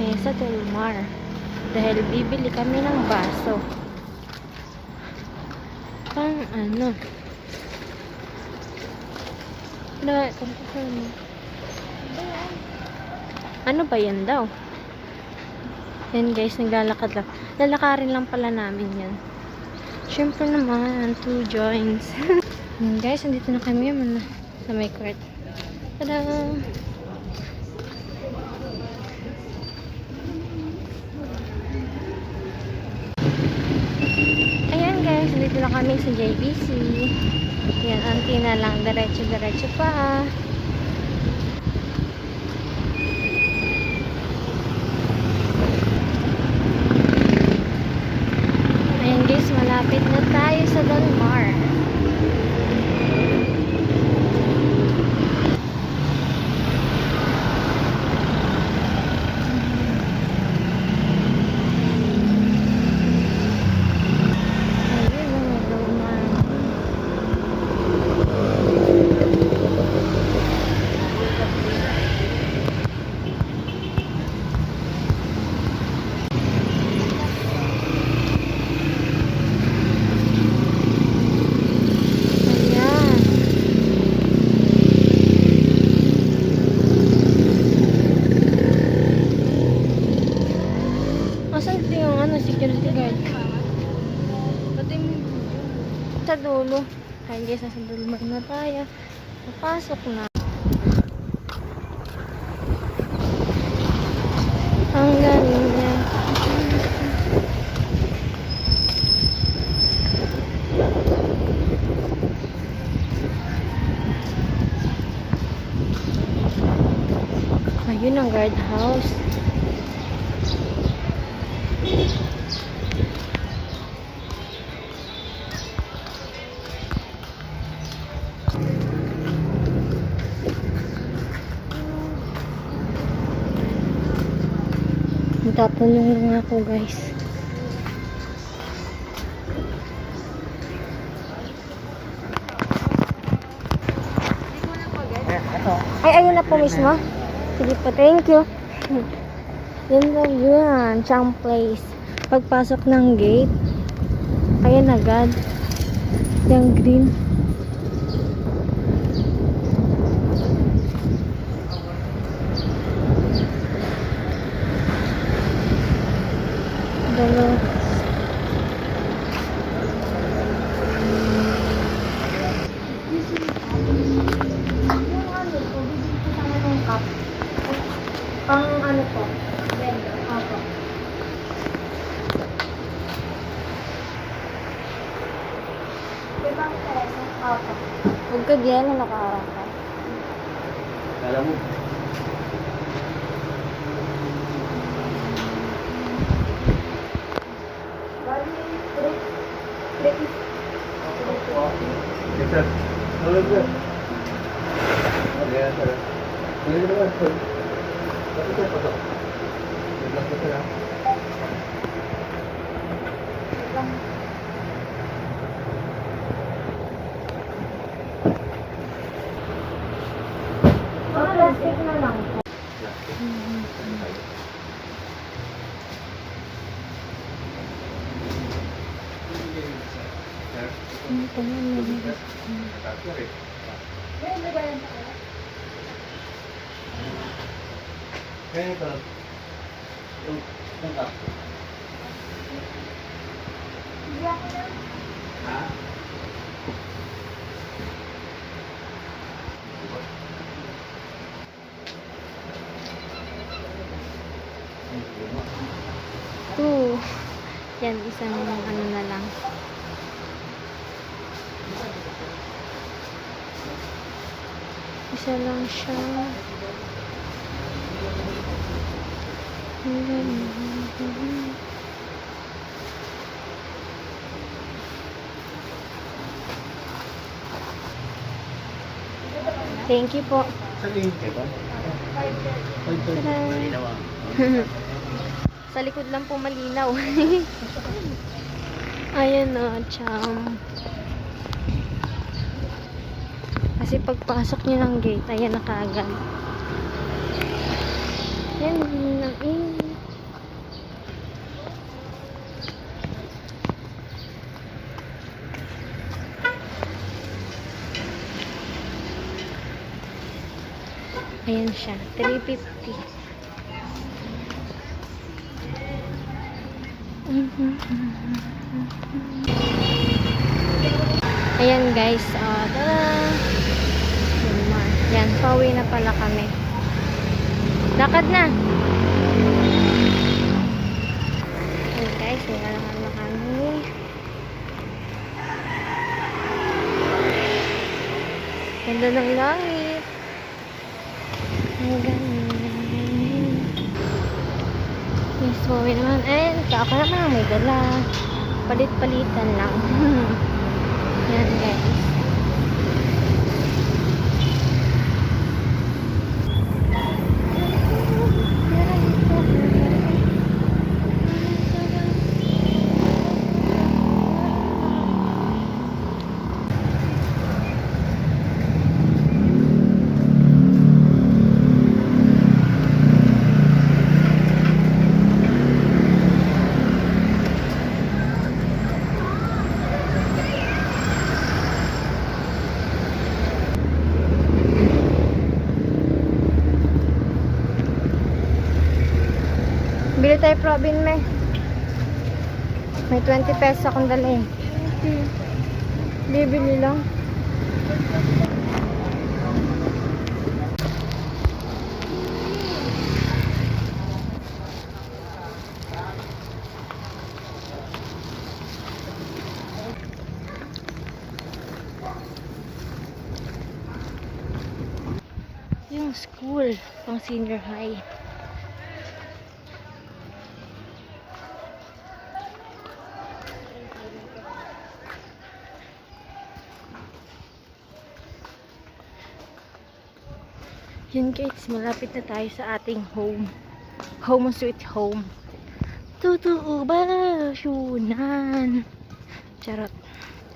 kami sa Tulmar dahil bibili kami ng baso pang ano ano ba yan daw. Yan guys, naglalakad lang. Lalakarin lang pala namin yan. Syempre naman, 2 joints. Yan guys, nandito na kami sa may court. Tada! Ayan guys, nandito na kami sa JBC. Yan, auntie na lang. Diretso-diretso pa. Ayan guys, malapit na tayo sa Dolmar. Asan ito yung security guard? Sa dulo. Kaya guys, nasa dulo na tayo. Papasok na. Ang galing niya. Ayun ang guardhouse. Tatanong lang ako guys. Ay, ayun na po mismo. Sige po, thank you. Yan lang yun, Chang Place. Pagpasok ng gate, ayan agad. Yung green. Dalo. Pang ano po? Opo. Ibang peso? Opo. Huwag ka diyan na nakaharap ka. Kala mo. Yes, sir. Hello, sir. Yes, sir. Hello, sir. Bakit sir, patok? Naglas na sir, ha? Plastic na lang. Plastic. Sir? Ito na lang. Sorry. Kaya ito. Yung cup. Ha? Two. Yan, isang ano na lang. Isa lang siya. Thank you po. Sa link ito? Tada! Sa likod lang po malinaw. Ayan o, cham. Kasi pagpasok niyo ng gate, ayan na kaagad. Yan, ang init. Ayan siya, 350. Ayan guys, tada! Yan, pauwi na pala kami. Lakad na! Ayan guys, nilalakad na kami. Ganda ng langit. Ang ganda. Yes, pauwi naman. And, ako naman may dala. Palit-palitan lang. Yan guys. Bili tayo Probin, may 20 pesos akong dala eh. Bibili lang. Yung school pang senior high. Yun guys, malapit na tayo sa ating home. Home sweet home. Totoo ba? Syunan. Charot.